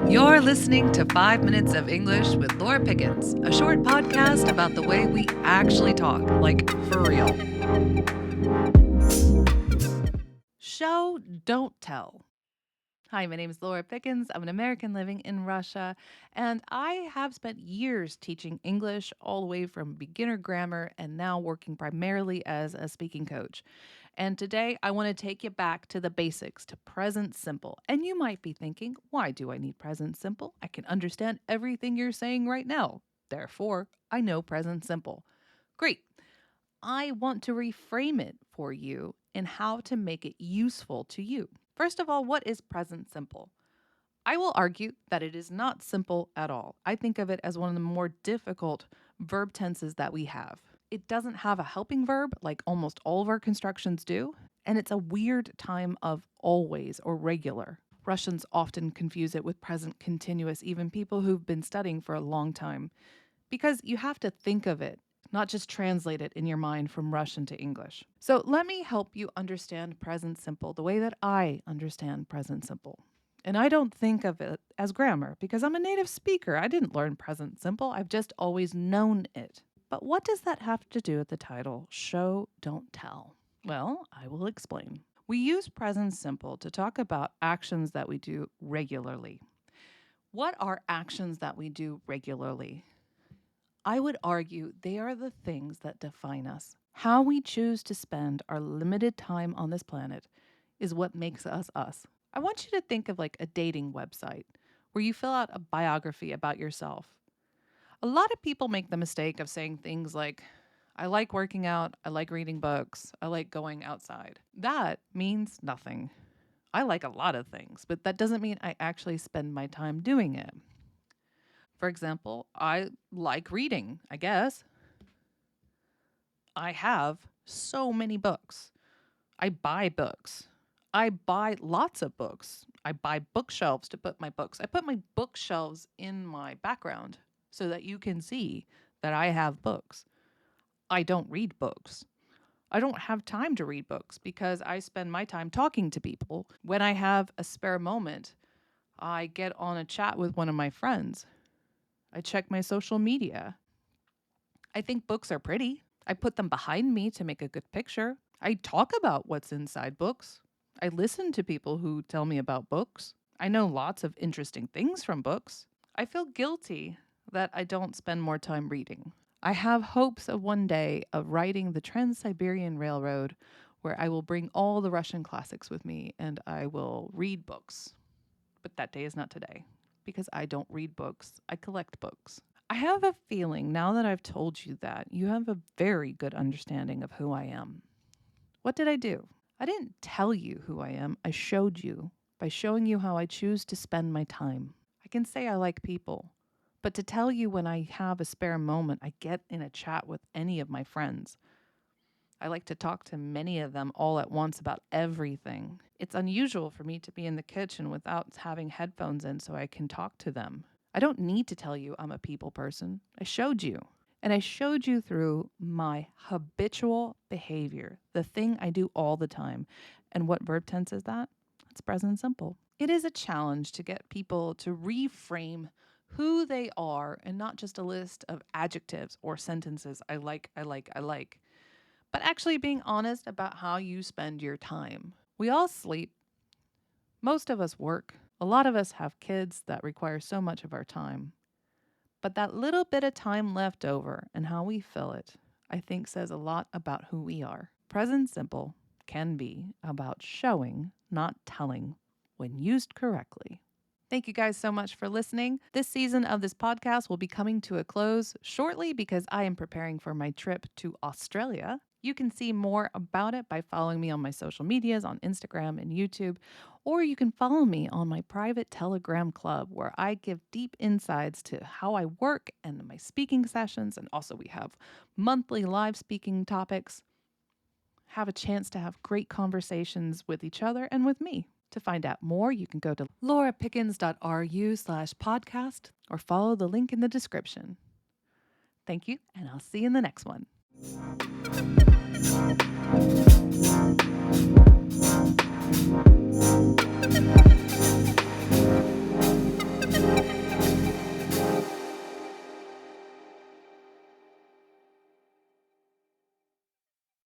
You're listening to 5 Minutes of English with Laura Pickens, a short podcast about the way we actually talk, like for real. Show, don't tell. Hi, my name is Laura Pickens. I'm an American living in Russia, and I have spent years teaching English all the way from beginner grammar and now working primarily as a speaking coach. And today I want to take you back to the basics, to present simple. And you might be thinking, why do I need present simple? I can understand everything you're saying right now. Therefore, I know present simple. Great. I want to reframe it for you and how to make it useful to you. First of all, what is present simple? I will argue that it is not simple at all. I think of it as one of the more difficult verb tenses that we have. It doesn't have a helping verb like almost all of our constructions do, and it's a weird time of always or regular. Russians often confuse it with present continuous, even people who've been studying for a long time, because you have to think of it, not just translate it in your mind from Russian to English. So let me help you understand present simple the way that I understand present simple. And I don't think of it as grammar because I'm a native speaker. I didn't learn present simple. I've just always known it. But what does that have to do with the title, Show, Don't Tell? Well, I will explain. We use present simple to talk about actions that we do regularly. What are actions that we do regularly? I would argue they are the things that define us. How we choose to spend our limited time on this planet is what makes us us. I want you to think of like a dating website where you fill out a biography about yourself. A lot of people make the mistake of saying things like, I like working out, I like reading books, I like going outside. That means nothing. I like a lot of things, but that doesn't mean I actually spend my time doing it. For example, I like reading, I guess. I have so many books. I buy books. I buy lots of books. I buy bookshelves to put my books. I put my bookshelves in my background so that you can see that I have books. I don't read books. I don't have time to read books because I spend my time talking to people. When I have a spare moment, I get on a chat with one of my friends. I check my social media. I think books are pretty. I put them behind me to make a good picture. I talk about what's inside books. I listen to people who tell me about books. I know lots of interesting things from books. I feel guilty that I don't spend more time reading. I have hopes of one day of riding the Trans-Siberian Railroad where I will bring all the Russian classics with me and I will read books. But that day is not today because I don't read books. I collect books. I have a feeling now that I've told you that you have a very good understanding of who I am. What did I do? I didn't tell you who I am. I showed you by showing you how I choose to spend my time. I can say I like people, but to tell you when I have a spare moment, I get in a chat with any of my friends. I like to talk to many of them all at once about everything. It's unusual for me to be in the kitchen without having headphones in so I can talk to them. I don't need to tell you I'm a people person. I showed you. And I showed you through my habitual behavior, the thing I do all the time. And what verb tense is that? It's present simple. It is a challenge to get people to reframe who they are and not just a list of adjectives or sentences, I like, but actually being honest about how you spend your time. We all sleep. Most of us work. A lot of us have kids that require so much of our time. But that little bit of time left over and how we fill it, I think says a lot about who we are. Present simple can be about showing, not telling, when used correctly. Thank you guys so much for listening. This season of this podcast will be coming to a close shortly because I am preparing for my trip to Australia. You can see more about it by following me on my social medias on Instagram and YouTube, or you can follow me on my private Telegram club where I give deep insights to how I work and my speaking sessions. And also we have monthly live speaking topics. Have a chance to have great conversations with each other and with me. To find out more, you can go to laurapickens.ru/podcast or follow the link in the description. Thank you, and I'll see you in the next one.